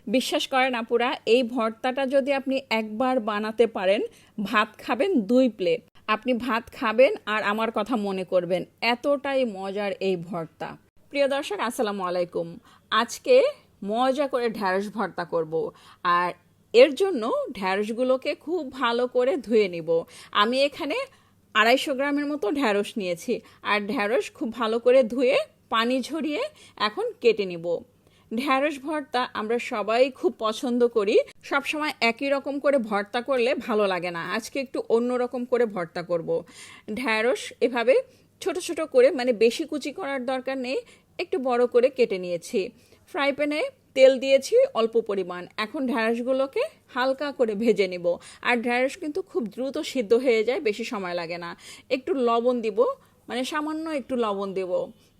বিশ্বাস করেন আপুরা, এই ভর্তাটা যদি আপনি একবার বানাতে পারেন, ভাত খাবেন 2 প্লেট। আপনি ভাত খাবেন আর আমার কথা মনে করবেন, এতটাই মজার এই ভর্তা। প্রিয় দর্শক, আসসালামু আলাইকুম। আজকে মজা করে ঢ্যাঁড়স ভর্তা করব। আর এর জন্য ঢ্যাঁড়সগুলোকে খুব ভালো করে ধুয়ে নিব। আমি এখানে 250 গ্রামের মতো ঢ্যাঁড়স নিয়েছি। আর ঢ্যাঁড়স খুব ভালো করে ধুয়ে পানি ঝরিয়ে এখন কেটে নিব। ঢ্যাঁড়স ভর্তা আমরা সবাই খুব পছন্দ করি। সবসময় একই রকম করে ভর্তা করলে ভালো লাগে না, আজকে একটু অন্য রকম করে ভর্তা করব। ঢ্যাঁড়স এভাবে ছোট ছোট করে, মানে বেশি কুচি করার দরকার নেই, একটু বড় করে কেটে নিয়েছি। ফ্রাই প্যানে তেল দিয়েছি অল্প পরিমাণ। এখন ঢ্যাঁড়সগুলোকে হালকা করে ভেজে নিব। আর ঢ্যাঁড়স কিন্তু খুব দ্রুত সিদ্ধ হয়ে যায়, বেশি সময় লাগে না। একটু লবণ দিব, মানে সামান্য একটু লবণ দেব,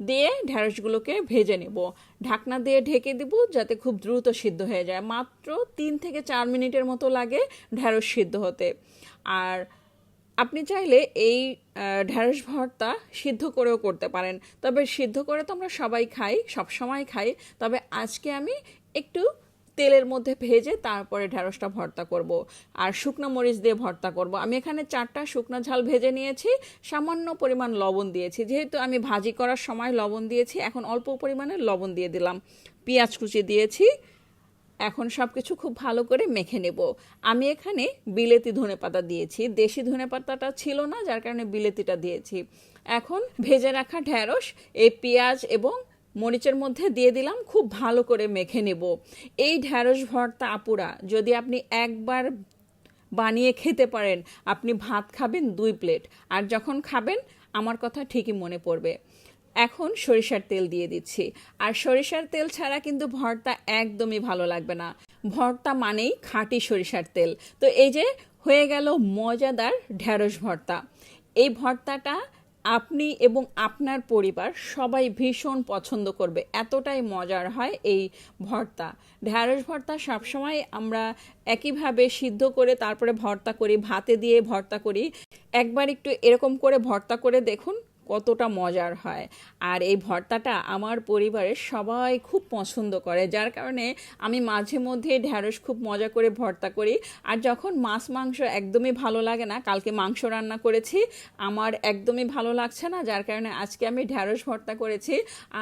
দিয়ে ঢ্যাঁড়সগুলোকে ভেজে নেব। ঢাকনা দিয়ে ঢেকে দিব যাতে খুব দ্রুত সিদ্ধ হয়ে যায়। মাত্র 3 থেকে 4 মিনিটের মতো লাগে ঢ্যাঁড়স সিদ্ধ হতে। আর আপনি চাইলে এই ঢ্যাঁড়স ভর্তা সিদ্ধ করেও করতে পারেন, তবে সিদ্ধ করে তো আমরা সবাই খাই, সব সময় খাই। তবে আজকে আমি একটু তেলের মধ্যে ভেজে তারপরে ঢ্যাঁড়সটা ভর্তা করব। আর শুকনো মরিচ দিয়ে ভর্তা করব। আমি এখানে 4টা শুকনো ঝাল ভেজে নিয়েছি, সামান্য পরিমাণ লবণ দিয়েছি। যেহেতু আমি ভাজি করার সময় লবণ দিয়েছি, এখন অল্প পরিমাণে লবণ দিয়ে দিলাম। পেঁয়াজ কুচি দিয়েছি। এখন সব কিছু খুব ভালো করে মেখে নেব। আমি এখানে বিলেতি ধনেপাতা দিয়েছি, দেশি ধনেপাতাটা ছিল না, যার কারণে বিলেতিটা দিয়েছি। এখন ভেজে রাখা ঢ্যাঁড়স এই পেঁয়াজ এবং মরিচের মধ্যে দিয়ে দিলাম, খুব ভালো করে মেখে নেব। এই ঢ্যাঁড়স ভর্তা আপুরা যদি আপনি একবার বানিয়ে খেতে পারেন, আপনি ভাত খাবেন 2 প্লেট। আর যখন খাবেন আমার কথা ঠিকই মনে পড়বে। এখন সরিষার তেল দিয়ে দিচ্ছি। আর সরিষার তেল ছাড়া কিন্তু ভর্তা একদমই ভালো লাগবে না। ভর্তা মানেই খাঁটি সরিষার তেল। তো এই যে হয়ে গেল মজাদার ঢ্যাঁড়স ভর্তা। এই ভর্তাটা আপনি এবং আপনার পরিবার সবাই ভীষণ পছন্দ করবে, এতটাই মজার হয় এই ভর্তা। ঢ্যাঁড়স ভর্তা সবসময় আমরা একইভাবে সিদ্ধ করে তারপরে ভর্তা করি, ভাতে দিয়ে ভর্তা করি। একবার একটু এরকম করে ভর্তা করে দেখুন কতটা মজার হয়। আর এই ভর্তাটা আমার পরিবারের সবাই খুব পছন্দ করে, যার কারণে আমি মাঝে মধ্যে ঢ্যাঁড়স খুব মজা করে ভর্তা করি। আর যখন মাছ মাংস একদমই ভালো লাগে না, কালকে মাংস রান্না করেছি, আমার একদমই ভালো লাগছে না, যার কারণে আজকে আমি ঢ্যাঁড়স ভর্তা করেছি।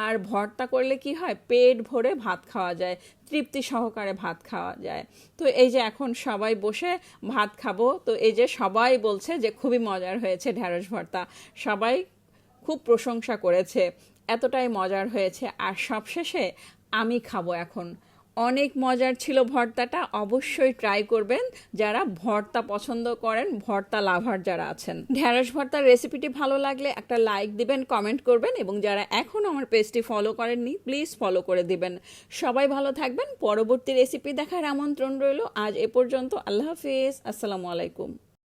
আর ভর্তা করলে কি হয়, পেট ভরে ভাত খাওয়া যায়, তৃপ্তি সহকারে ভাত খাওয়া যায়। তো এই যে এখন সবাই বসে ভাত খাবো, তো এই যে সবাই বলছে যে খুবই মজার হয়েছে ঢ্যাঁড়স ভর্তা। সবাই খুব প্রশংসা করেছে, এতটাই মজার হয়েছে। আর সবশেষে আমি খাবো এখন। অনেক মজার ছিল ভর্তাটা, অবশ্যই ট্রাই করবেন যারা ভর্তা পছন্দ করেন, ভর্তা লাভার যারা আছেন। ঢ্যাঁড়স ভর্তার রেসিপিটি ভালো লাগলে একটা লাইক দিবেন, কমেন্ট করবেন, এবং যারা এখনও আমার পেজটি ফলো করেননি প্লিজ ফলো করে দিবেন। সবাই ভালো থাকবেন। পরবর্তী রেসিপি দেখার আমন্ত্রণ রইল। আজ এ পর্যন্ত। আল্লাহ হাফিজ, আসসালামু আলাইকুম।